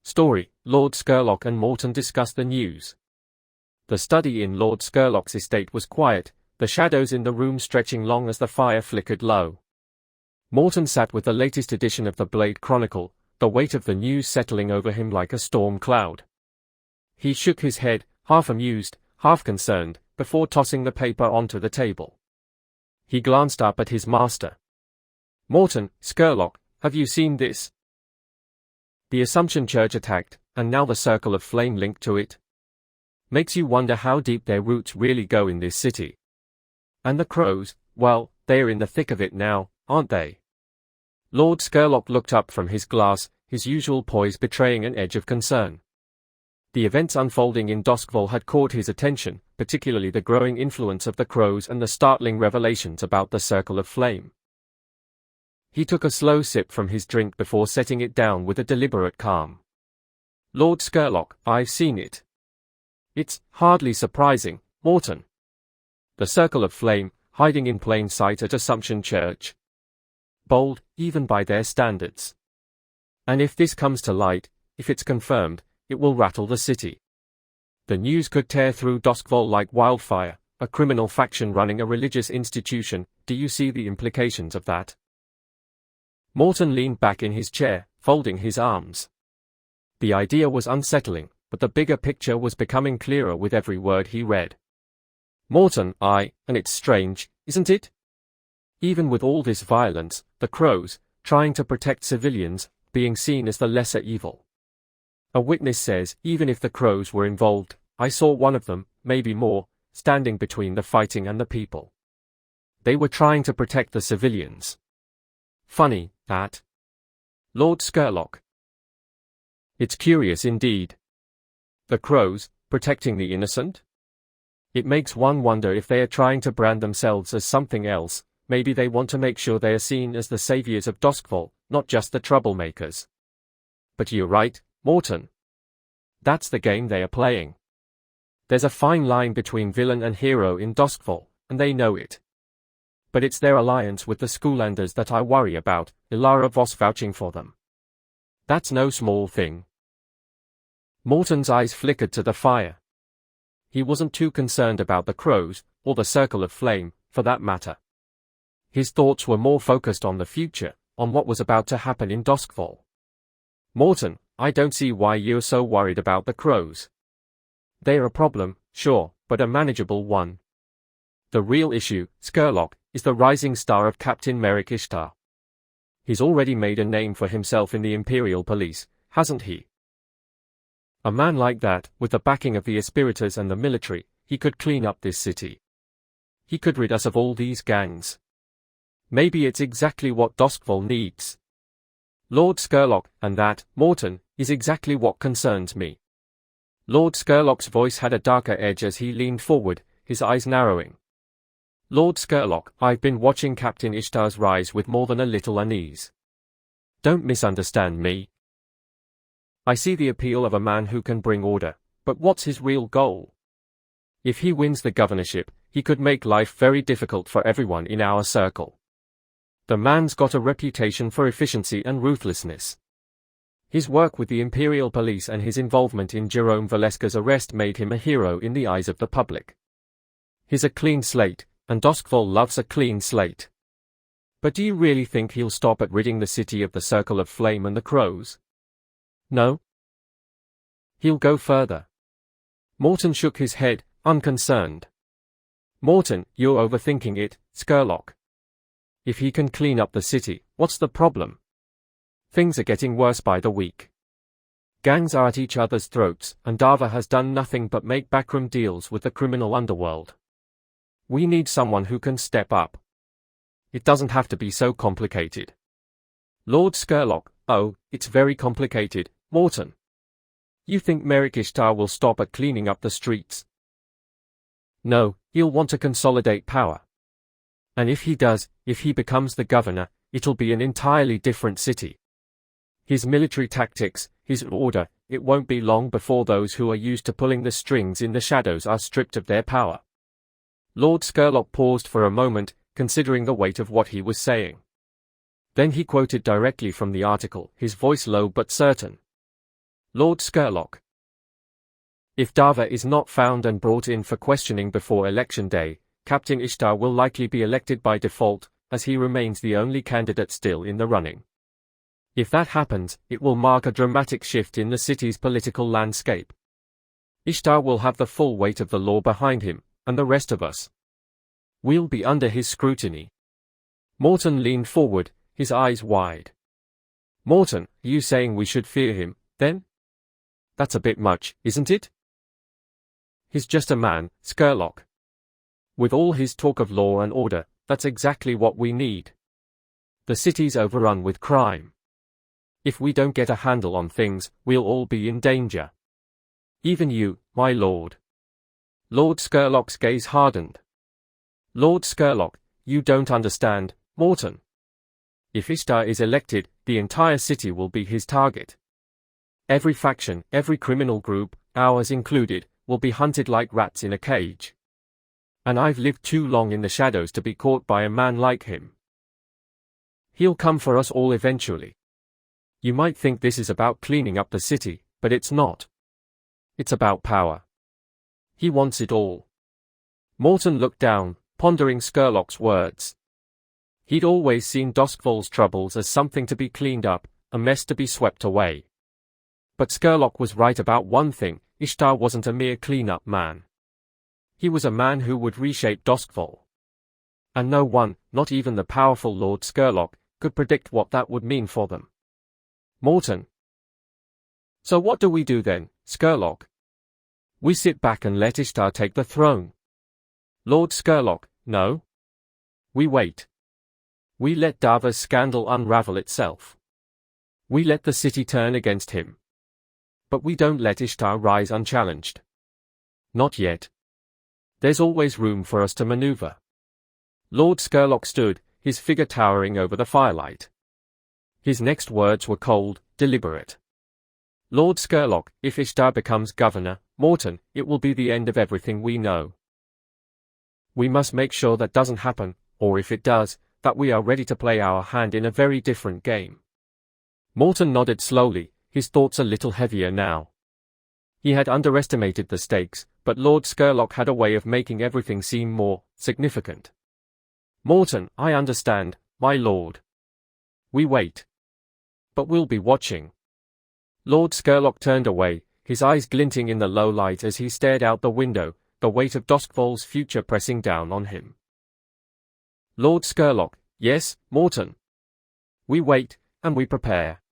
Story: Lord Scurlock and Morten discuss the news. The study in Lord Scurlock's estate was quiet, the shadows in the room stretching long as the fire flickered low. Morten sat with the latest edition of the Blade Chronicle, the weight of the news settling over him like a storm cloud. He shook his head, half amused, half concerned, before tossing the paper onto the table. He glanced up at his master. "Morten, Scurlock, have you seen this? The Assumption Church attacked, and now the Circle of Flame linked to it. Makes you wonder how deep their roots really go in this city. And the crows, well, they're in the thick of it now, aren't they?" Lord Scurlock looked up from his glass, his usual poise betraying an edge of concern. The events unfolding in Doskvol had caught his attention, particularly the growing influence of the crows and the startling revelations about the Circle of Flame. He took a slow sip from his drink before setting it down with a deliberate calm. "Lord Scurlock, I've seen it. It's hardly surprising, Morten. The Circle of Flame, hiding in plain sight at Assumption Church. Bold, even by their standards. And if this comes to light, if it's confirmed, it will rattle the city. The news could tear through Doskvol like wildfire, a criminal faction running a religious institution. Do you see the implications of that?" Morten leaned back in his chair, folding his arms. The idea was unsettling, but the bigger picture was becoming clearer with every word he read. "Morten, and it's strange, isn't it? Even with all this violence, the crows, trying to protect civilians, being seen as the lesser evil. A witness says, even if the crows were involved, I saw one of them, maybe more, standing between the fighting and the people. They were trying to protect the civilians. Funny, that. Lord Scurlock. It's curious indeed. The crows, protecting the innocent? It makes one wonder if they are trying to brand themselves as something else. Maybe they want to make sure they are seen as the saviors of Doskvol, not just the troublemakers. But you're right, Morten. That's the game they are playing. There's a fine line between villain and hero in Doskvol, and they know it. But it's their alliance with the Schoollanders that I worry about, Ilara Voss vouching for them. That's no small thing." Morten's eyes flickered to the fire. He wasn't too concerned about the crows, or the Circle of Flame, for that matter. His thoughts were more focused on the future, on what was about to happen in Doskvol. "Morten, I don't see why you're so worried about the crows. They're a problem, sure, but a manageable one. The real issue, Scurlock, is the rising star of Captain Merrick Ishtar. He's already made a name for himself in the Imperial Police, hasn't he? A man like that, with the backing of the Espiritors and the military, he could clean up this city. He could rid us of all these gangs. Maybe it's exactly what Doskvol needs. Lord Scurlock, and that, Morten, is exactly what concerns me." Lord Scurlock's voice had a darker edge as he leaned forward, his eyes narrowing. "Lord Scurlock, I've been watching Captain Ishtar's rise with more than a little unease. Don't misunderstand me. I see the appeal of a man who can bring order, but what's his real goal? If he wins the governorship, he could make life very difficult for everyone in our circle. The man's got a reputation for efficiency and ruthlessness. His work with the Imperial Police and his involvement in Jerome Valeska's arrest made him a hero in the eyes of the public. He's a clean slate, and Doskvol loves a clean slate. But do you really think he'll stop at ridding the city of the Circle of Flame and the crows? No? He'll go further." Morten shook his head, unconcerned. "Morten, you're overthinking it, Scurlock. If he can clean up the city, what's the problem? Things are getting worse by the week. Gangs are at each other's throats, and Dava has done nothing but make backroom deals with the criminal underworld. We need someone who can step up. It doesn't have to be so complicated." "Lord Scurlock, it's very complicated, Morten. You think Merrick Ishtar will stop at cleaning up the streets? No, he'll want to consolidate power. And if he does, if he becomes the governor, it'll be an entirely different city. His military tactics, his order, it won't be long before those who are used to pulling the strings in the shadows are stripped of their power." Lord Scurlock paused for a moment, considering the weight of what he was saying. Then he quoted directly from the article, his voice low but certain. Lord Scurlock. If Dava is not found and brought in for questioning before election day, Captain Ishtar will likely be elected by default, as he remains the only candidate still in the running. If that happens, it will mark a dramatic shift in the city's political landscape. Ishtar will have the full weight of the law behind him, and the rest of us. We'll be under his scrutiny. Morten leaned forward, his eyes wide. Morten, are you saying we should fear him, then? That's a bit much, isn't it? He's just a man, Scurlock. With all his talk of law and order, that's exactly what we need. The city's overrun with crime. If we don't get a handle on things, we'll all be in danger. Even you, my lord. Lord Scurlock's gaze hardened. Lord Scurlock, you don't understand, Morten. If Ishtar is elected, the entire city will be his target. Every faction, every criminal group, ours included, will be hunted like rats in a cage. And I've lived too long in the shadows to be caught by a man like him. He'll come for us all eventually. You might think this is about cleaning up the city, but it's not. It's about power. He wants it all. Morten looked down, pondering Scurlock's words. He'd always seen Doskvol's troubles as something to be cleaned up, a mess to be swept away. But Scurlock was right about one thing: Ishtar wasn't a mere clean-up man. He was a man who would reshape Doskvol. And no one, not even the powerful Lord Scurlock, could predict what that would mean for them. Morten. So what do we do then, Scurlock? We sit back and let Ishtar take the throne. Lord Scurlock, no. We wait. We let Dava's scandal unravel itself. We let the city turn against him. But we don't let Ishtar rise unchallenged. Not yet. There's always room for us to maneuver. Lord Scurlock stood, his figure towering over the firelight. His next words were cold, deliberate. Lord Scurlock, if Ishtar becomes governor, Morten, it will be the end of everything we know. We must make sure that doesn't happen, or if it does, that we are ready to play our hand in a very different game. Morten nodded slowly, his thoughts a little heavier now. He had underestimated the stakes, but Lord Scurlock had a way of making everything seem more significant. Morten, I understand, my lord. We wait. But we'll be watching. Lord Scurlock turned away, his eyes glinting in the low light as he stared out the window, the weight of Doskvol's future pressing down on him. Lord Scurlock, yes, Morten. We wait, and we prepare.